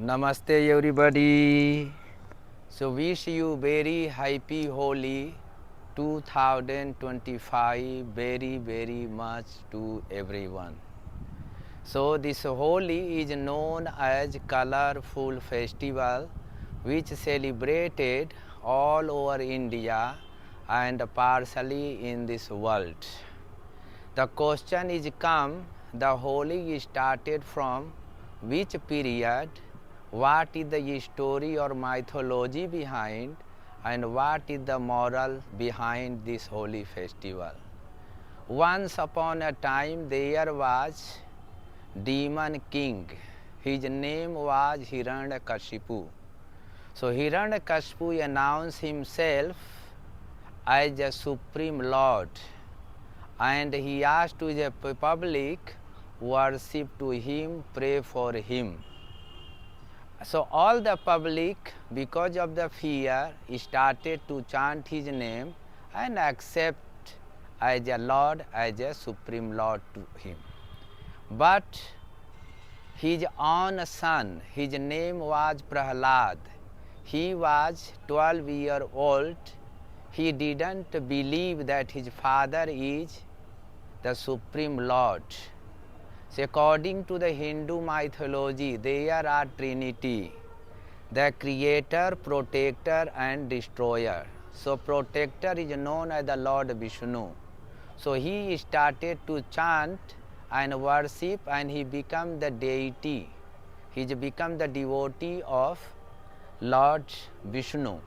Namaste everybody. So wish you very happy Holi 2025 very much to everyone. So this Holi is known as colorful festival which celebrated all over India and partially in this world. The question is come, the Holi started from which period, what is the story or mythology behind, and what is the moral behind this holy festival. Once upon a time there was demon king. His name was Hiranyakashipu. So Hiranyakashipu announced himself as a supreme lord, and he asked to the public worship to him, pray for him. So all the public, because of the fear, started to chant his name and accept as a Lord, as a supreme Lord to him. But his own son, his name was Prahlad. He was 12-year old. He didn't believe that his father is the supreme Lord. So according to the Hindu mythology, there are Trinity, the creator, protector and destroyer. So protector is known as the Lord Vishnu. So he started to chant and worship, and he became the deity. He became the devotee of Lord Vishnu.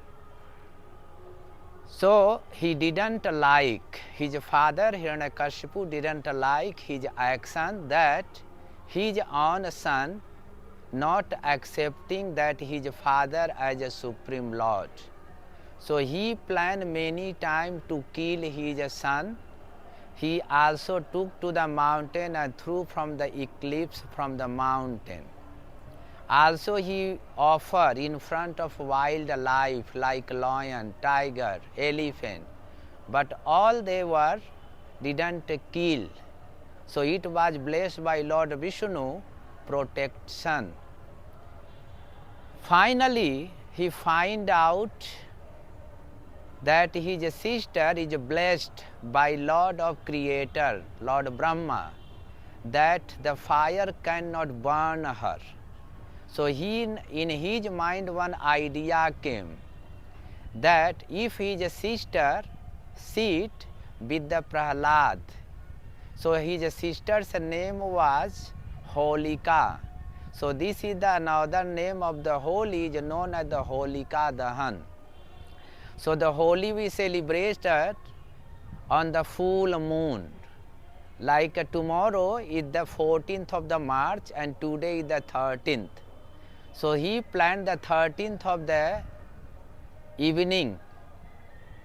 So he didn't like, his father Hiranyakashipu didn't like his action, that his own son not accepting that his father as a supreme lord. So he planned many times to kill his son. He also took to the mountain and threw from the eclipse from the mountain. Also he offered in front of wildlife like lion, tiger, elephant, but all they were didn't kill. So it was blessed by Lord Vishnu protection. Finally he find out that his sister is blessed by Lord of Creator, Lord Brahma, that the fire cannot burn her. So in his mind one idea came, that if his sister sit with the Prahlad, so his sister's name was Holika. So this is the another name of the Holi, is known as the Holika Dahan. So the Holi we celebrated on the full moon. Like tomorrow is the 14th of the March and today is the 13th. So he planned the 13th of the evening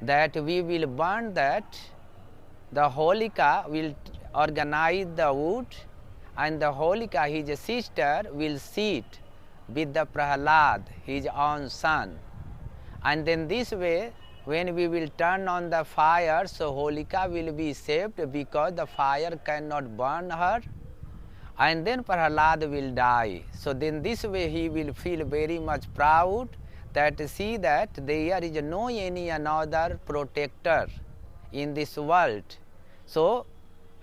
that we will burn that. The Holika will organize the wood, and the Holika, his sister, will sit with the Prahlad, his own son. And then this way, when we will turn on the fire, so Holika will be saved because the fire cannot burn her, and then Prahlad will die. So then this way he will feel very much proud that see that there is no any another protector in this world. So,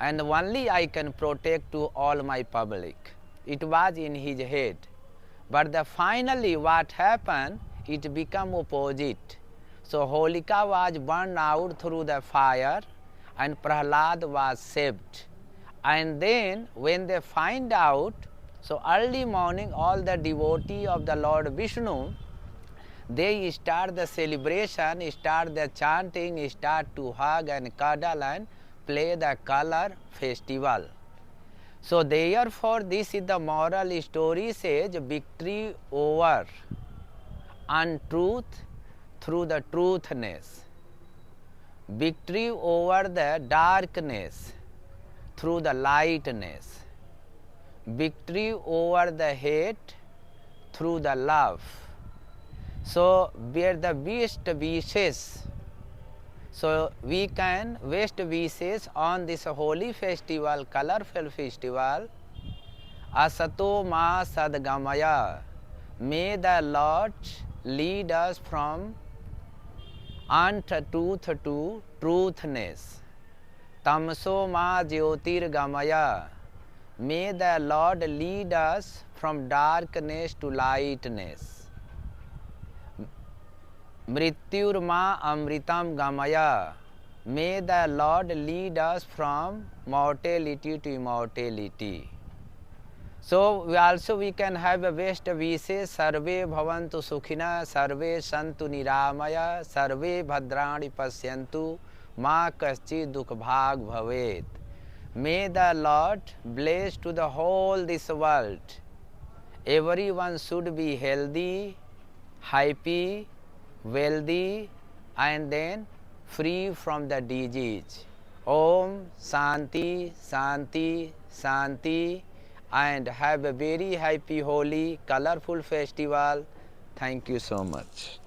and only I can protect to all my public. It was in his head. But finally what happened, it became opposite. So Holika was burned out through the fire and Prahlad was saved. And then when they find out, so early morning all the devotees of the Lord Vishnu, they start the celebration, start the chanting, start to hug and cuddle and play the color festival. So therefore this is the moral story, says victory over untruth through the truthness, victory over the darkness through the lightness, victory over the hate through the love. So where the best wishes, so we can best wishes on this holy festival, colorful festival, asato ma sadgamaya, May the Lord lead us from untruth to truthness. Tamso ma jyotirgamaya. May the Lord lead us from darkness to lightness. Mrityurma amritam gamaya. May the Lord lead us from mortality to immortality. So we can have a best wishes. Sarve bhavantu sukhina, sarve santu niramaya, sarve bhadrani pasyantu, ma kaschid dukh bhag bhavet. May the Lord bless to the whole this world. Everyone should be healthy, happy, wealthy, and then free from the disease. Om Shanti, Shanti, Shanti, and have a very happy, holy, colorful festival. Thank you so much.